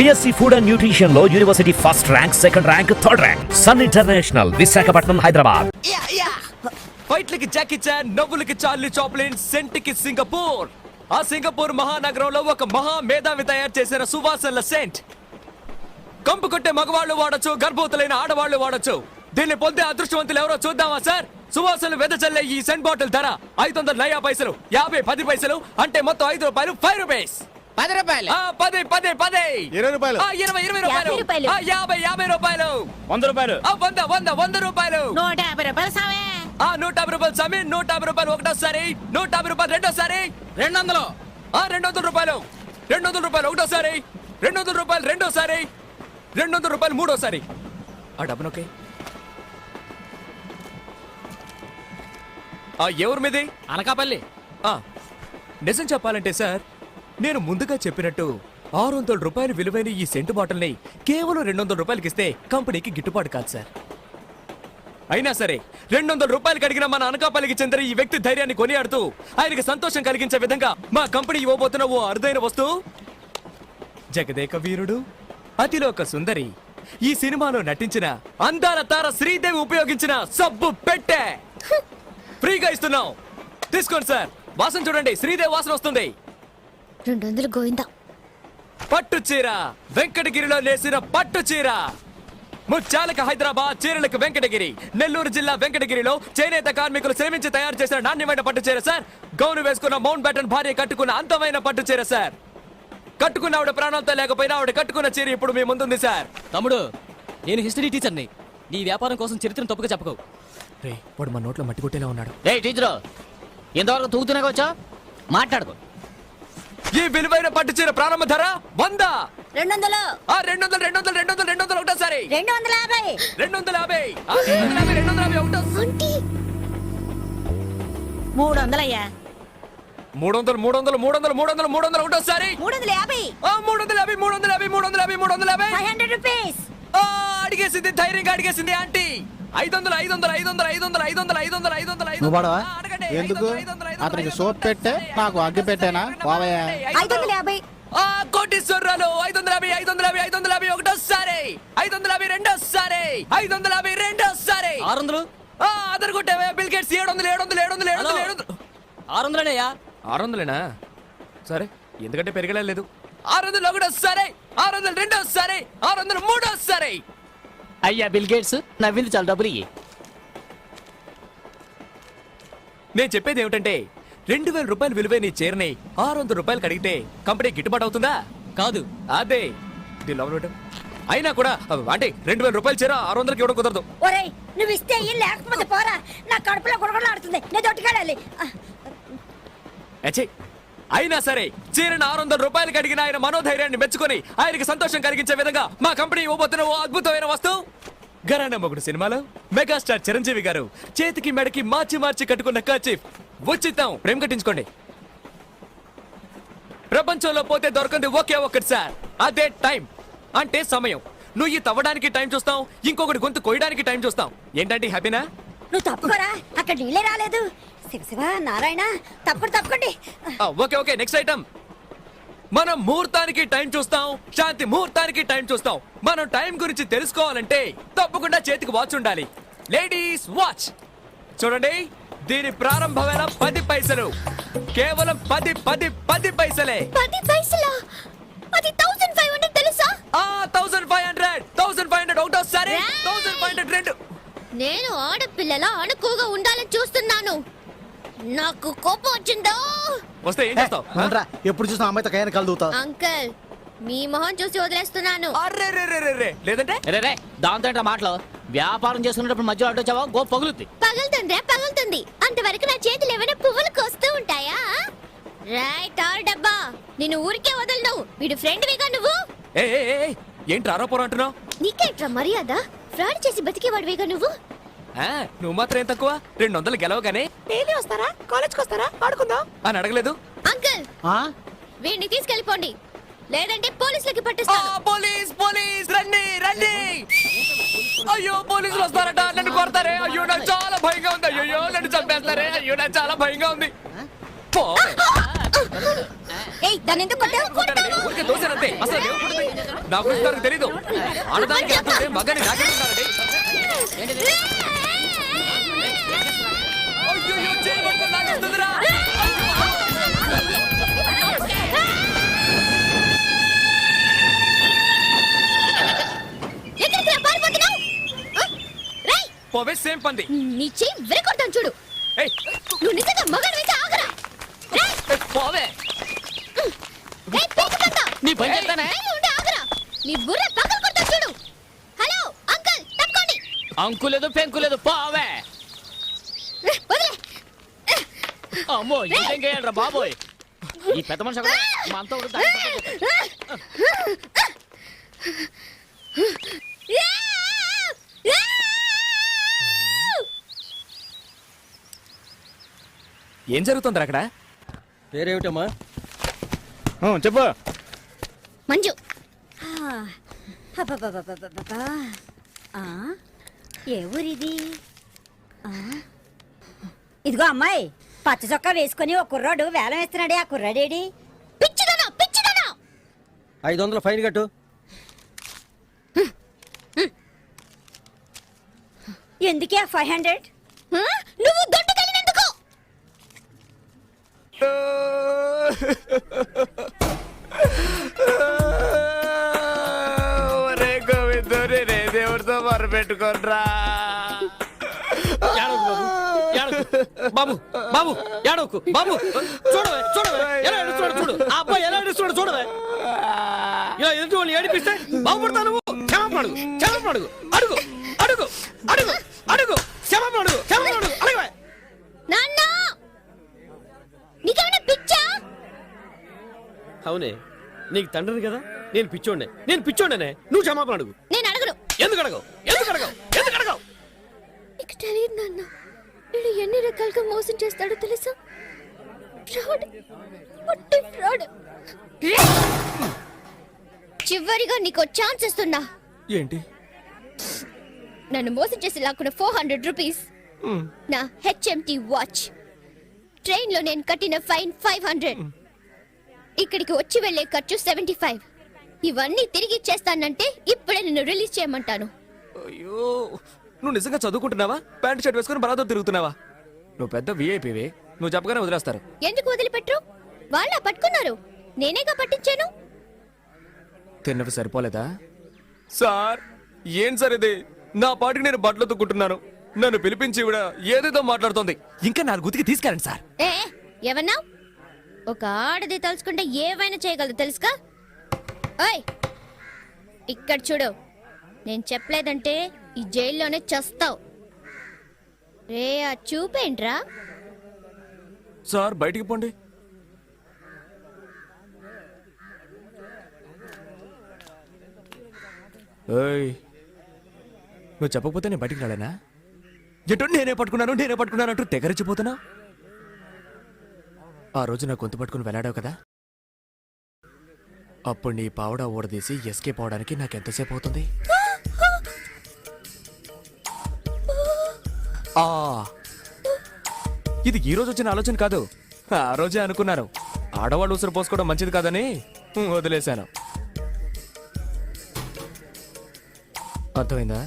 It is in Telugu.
BSc ఫుడ్ అండ్ న్యూట్రిషన్ లో university first rank, second rank, third rank. Sun international, Visakhapatnam, Hyderabad. ఫైట్లకి జాకీ చాన్, నవ్వులకి చార్లీ చాప్లిన్, సెంట్కి సింగపూర్. ఆ సింగపూర్ మహానగరంలో ఒక మహా మేధావి తయారు చేసిన సువాసనల సెంట్. కంపు కొట్టే మగవాళ్ళు వాడచ్చు, గర్భవతులైన ఆడవాళ్లు వాడచ్చు. దీన్ని పొందే అదృష్టవంతులు ఎవరో చూద్దామా సార్? సువాసనలు వెదజల్లే ఈ సెంట్ బాటిల్ ధర 500 పైసలు, 50 10 పైసలు, అంటే మొత్తం 5 రూపాయలు, 5 రూపీస్. 10 రూపాయలు, 10 10 10, 20 రూపాయలు, 20 రూపాయలు, 50 రూపాయలు, 100 రూపాయలు, 100 రూపాయలు, 150 రూపాయలు సామే. 150 రూపాయలు సామి, 150 రూపాయలు ఒకటోసారి, 150 రూపాయలు రెండోసారి, 200, 200 రూపాయలు, 200 రూపాయలు ఒకటోసారి, 200 రూపాయలు రెండోసారి, 200 రూపాయలు మూడోసారి. ఆ డబ్బునొకే ఎవరి మీది? అనకాపల్లి. నిజం చెప్పాలంటే సార్, నేను ముందుగా చెప్పినట్టు 600 రూపాయలు విలువైన ఈ సెంటు బాటిల్ని కేవలం 200 రూపాయలకి ఇస్తే కంపెనీకి గిట్టుబాటు కాదు సార్. అయినా సరే 200 రూపాయలు అడిగిన మన అనకాపల్లికి చెందిన ఈ వ్యక్తి ధైర్యాన్ని కొనియాడుతూ ఆయనకి సంతోషం కలిగించే విధంగా మా కంపెనీ ఇవ్వబోతున్న ఓ అరుదైన వస్తువు, జగదేక వీరుడు, అతిలోక సుందరి, ఈ సినిమాలో నటించిన అందాల తార శ్రీదేవి ఉపయోగించిన సబ్బు పెట్టె ఫ్రీగా ఇస్తున్నాం. తీసుకోండి సార్, వాసన చూడండి, శ్రీదేవి వాసన వస్తుంది. 200 గోవిందా. పట్టు చీర, వెంకటగిరిలో నేసిన పట్టు చీర. ముత్యాలకు హైదరాబాద్, చీరలకు వెంకటగిరి. నెల్లూరు జిల్లా వెంకటగిరిలో చేనేత కార్మికులు శ్రమించి తయారు చేసిన నాణ్యమైన పట్టు చీర సార్. గౌను వేసుకున్న మౌంట్ బ్యాటన్ భార్య కట్టుకున్న అందమైన పట్టు చీర సార్. కట్టుకున్న ఆవిడ ప్రాణాలతో లేకపోయినా ఆవిడ కట్టుకున్న చీర ఇప్పుడు మీ ముందుంది సార్. తమ్ముడు, నేను హిస్టరీ టీచర్ని. నీ వ్యాపారం కోసం చరిత్రను తప్పుగా చెప్పకు. రే, వాడు మా నోట్లో మట్టి కొట్టేలా ఉన్నాడు. రే టీచరు, ఇంతవరకు తూగుతున్నాగా వచ్చా మాట్లాడుకో. ఈ విలువైన పట్టు చీర ప్రారంభ ధర 100. 200. 200 200 200 200 ఒకటోసారి. 250. 250. 250 ఒకటో. 300 అయ్యా. 300 300 300 300 300 ఒకటోసారి. 350. 350 350 350 350. 500 రూపీస్. అడిగేసింది, ధైర్యంగా అడిగేసింది ఆంటీ. 500 500 500 500 500 500 500 నువ్వు పడవా? ఎందుకు? అతనికి సోప్ పెట్టే, నాకు అగ్గి పెట్టేనా? పోవయ్యా. 550. కోటీశ్వరరాలు. 550 550 550 ఒకటోసారి. 550 రెండోసారి. 550 రెండోసారి. 600. అదర్ కొట్టావే బిల్ గేట్స్. 700 700 700 700 600. 600. సరే, ఎందుకంటే పెరగలేదు. 600 ఒకటోసారి, 600 రెండోసారి, 600 మూడోసారి. అయ్యా బిల్ గేట్స్, నవ్వింది చాలా, డబ్బులు ఇయ్యి. నేను చెప్పేది ఏమిటంటే 2000 రూపాయలు విలువైన ఈ చీరని 600 రూపాయలు అడిగితే కంపెనీ గిట్టుబాటు అవుతుందా? కాదు. అదే అయినా కూడా అంటే 2000 రూపాయల చీర 600కి ఇవ్వడం కుదరదు. ఒరేయ్, నువ్వు ఇస్తే ఇయ్యి, లేకపోతే పోరా. నా కడుపులో గుడగడలాడుతుంది, నేను దొట్టుకెళ్ళాలి. అయినా సరే చీరను 600 రూపాయలకి అడిగిన ఆయన మనోధైర్యాన్ని మెచ్చుకొని ఆయనకి సంతోషం కలిగించే విధంగా మా కంపెనీ ఇవ్వబోతున్న ఓ అద్భుతమైన వస్తువు. ఘరానా మొగుడు సినిమాలో మెగాస్టార్ చిరంజీవి గారు చేతికి మెడకి మార్చి మార్చి కట్టుకున్న కర్చీఫ్ ఉచితం. ప్రేమ కట్టించుకోండి. ప్రపంచంలో పోతే దొరకంది ఒకే ఒక్కటి సార్, అదే టైం. అంటే సమయం. నువ్వు ఈ తవ్వడానికి టైం చూస్తాం, ఇంకొకటి గొంతు కొయ్యడానికి టైం చూస్తాం. ఏంటంటే హ్యాపీనా? నువ్వు తప్పుకోరా, అక్కడ నీళ్ళే రాలేదు. శివ శివ నారాయణ, తప్పకండి. Okay next item. మనం ముహూర్తానికి టైం చూస్తాం, శాంతి ముహూర్తానికి టైం చూస్తాం. మనం టైం గురించి తెలుసుకోవాలంటే తప్పకుండా చేతికి వాచ్ ఉండాలి. లేడీస్ వాచ్ చూడండి, దీని ప్రారంభ వేళ 10 పైసలు. కేవలం 10 10 10 పైసలే. 10 పైసలా? అది 1500 తెలుసా? 1500 ఒకటోసారి, 1500 రెండు. నేను ఆడపిల్లలా అణుకుగా ఉండాలని చూస్తున్నాను. నాకు కోపం వచ్చిందో. వస్తే ఏం చేస్తావు? ఎప్పుడు చూసిన అమ్మాయితో కయ్యాన్ని కలుదుతావు. అంకుల్, మీ మొహం చూసి వదిలేస్తున్నాను. లేదంటే రే, దాంతో మాటలు. వ్యాపారం చేసుకునేటప్పుడు మధ్యలో అడ్డొచ్చావా గో పగులుద్ది. పగులుతుంది. అంతవరకు నా చేతులు ఏమైనా పువ్వులు కోస్తూ ఉంటాయా? రైట్ ఆర్ డబ్బా, నేను ఊరికే వదలను. వీడు ఫ్రెండ్ విగా నువ్వు. ఏంటి ఆరోపణ అంటున్నావు? నీకేంట్రా మర్యాద? ఫ్రాడ్ చేసి బతికేవాడివిగా నువ్వు. నువ్వు మాత్రం ఏం తక్కువ? 200 గెలవగానే డైలీ వస్తారా, కాలేజ్కి వస్తారా, ఆడుకుందాం అని అడగలేదు. అంకుల్, వీడిని తీసుకెళ్ళిపోండి, లేదంటే పోలీసులకి పట్టిస్తాను. పోలీస్ రండి. అయ్యో, పోలీసులు వస్తారట, నన్ను కొడతారే. అయ్యో, నాకు చాలా భయంగా ఉంది. అయ్యో, నన్ను చంపేస్తారే. అయ్యో, నాకు చాలా భయంగా ఉంది. ఏయ్ దాన్ని ఎందుకు కొట్టావు? కొట్టానండి, ఊరికే దోశానంతే. అసలు అది ఎవరు కొట్టింది? నా గురించి నాకు తెలీదు. ఆడదానికి ఎంత ఉంటే మగాన్ని నాకేమంటారండి? అయ్యయ్యో, చేయి పట్టుకొని నాకేస్తుందిరా. ఎక్కడికి రా పారిపోతున్నావు? ఆ? రేయ్, పోవే, సేమ్ పంది. నీ చెయ్యి విరగొడతాను చూడు. ఏయ్, నువ్వు నిజంగా మగాడివైతే ఆగరా. రేయ్, ఏయ్, పోవే. రేయ్, పీక పంద. నీ పని చెప్తానే. రేయ్, ఉండి ఆగరా. నీ బుర్ర పగలు కొడతా చూడు. హలో అంకుల్, తప్పుకోండి. అంకులేదు పెంకులేదు పావే. వదిలే. అమ్మో ఇంకేం చేయాలరా బాబోయ్. ఈ పెద్ద మనిషి కూడా మా అంతా కూడా ఏం జరుగుతుంది అక్కడ? పేరేమిటమ్మా? చెప్పు. మంజు. అబ్బబ్బబ్బబ్బబ్బబ్బా. ఆ, ఏ ఊరిది? ఆ, ఇదిగో అమ్మాయి, పచ్చ చొక్కా వేసుకుని ఒక కుర్రాడు వేలం వేస్తున్నాడే, ఆ కుర్రాడేడి? పిచ్చిదనా పిచ్చిదనా. 500 ఫైన్ కట్టు. ఎందుకే 500? నువ్వు దొడ్డుకెళ్ళినందుకు. ఒరే గోవిందోని రే దేవుడితో మొరపెట్టుకోనరా. బాబు బాబు ఏడవకు బాబు. చూడవే చూడవే ఎలా ఏడుస్తున్నాడు చూడు. ఆ అబ్బాయి ఎలా ఏడుస్తున్నాడు చూడవే. ఇలా ఎదుటి వాళ్ళు ఏడిపిస్తే బాగుపడతావు నువ్వు. క్షమాపణ అడుగు, క్షమాపణ అడుగు, అడుగు అడుగు అడుగు అడుగు క్షమాపణ అడుగు, క్షమాపణ అడుగు, అడగవే. నాన్న, నీకేమైనా పిచ్చా? అవునే, నీకు తండ్రిని కదా, నేను పిచ్చోడ్నే. నేను పిచ్చోడ్నే, నువ్వు క్షమాపణ అడుగు. నేను అడగను. ఎందుకు అడగవు? ఎందుకు అడగవు? ఎందుకు అడగవు? నీకు తెలియదు నాన్న, వీడు ఎన్ని రకాలుగా మోసం చేస్తాడో తెలుసా? ఫ్రాడ్, ఒట్టి ఫ్రాడ్. చివరిగా నీకు ఛాన్స్ ఇస్తున్నా. ఏంటి? నన్ను మోసం చేసి లాక్కున్న 400 రూపీస్, నా హెచ్ఎంటి వాచ్, ట్రైన్ లో నేను కట్టిన ఫైన్ 500, ఇక్కడికి వచ్చి వెళ్లే ఖర్చు 75. ఇవన్నీ తిరిగి ఇచ్చేస్తానంటే ఇప్పుడే నిన్ను రిలీజ్ చేయమంటాను. అయ్యో, నువ్వు నిజంగా చదువుకుంటున్నావా? ప్యాంట్ షర్ట్ వేసుకుని బలాతో తిరుగుతున్నావా? నువ్వు పెద్ద విఐపివే, నువ్వు చెప్పగానే వదిలేస్తారు. ఎందుకు వదిలిపెట్టరు? వాళ్ళ పట్టుకున్నారు, నేనేగా పట్టించాను. తిన్నవి సరిపోలేదా? సార్, ఏం సార్ ఇది? నా పాటికి నేను బట్టలు తుక్కుంటున్నాను, నన్ను పిలిపించి కూడా ఏదేదో మాట్లాడుతోంది. ఇంకా 4 గుతికి తీసుకెళ్ళండి సార్. ఏ ఏమన్నా? ఒక ఆడది తలుచుకుంటే ఏవైనా చేయగలదు తెలుసుగా? ఓయ్, ఇక్కడ చూడు, నేను చెప్పలేదంటే ఈ జైల్లోనే చస్తావు. రే, ఆ చూపేంట్రా? సార్, బయటికి పోండి. ఏయ్, నువ్వు చెప్పకపోతే నేను బయటికి రాలేనా? ఎటో నేనే పట్టుకున్నాను అంటూ తెగరిచిపోతున్నా. ఆ రోజు నా గొంతు పట్టుకుని వెళ్ళాడావు కదా, అప్పుడు నీ పావడా ఊడదీసి ఎస్కేప్ అవడానికి నాకెంతసేపు అవుతుంది? ఆ, ఇది ఈ రోజు వచ్చిన ఆలోచన కాదు, ఆ రోజే అనుకున్నాను. ఆడవాళ్ళు ఉసురు పోసుకోవడం మంచిది కాదని వదిలేశాను. అర్థమైందా?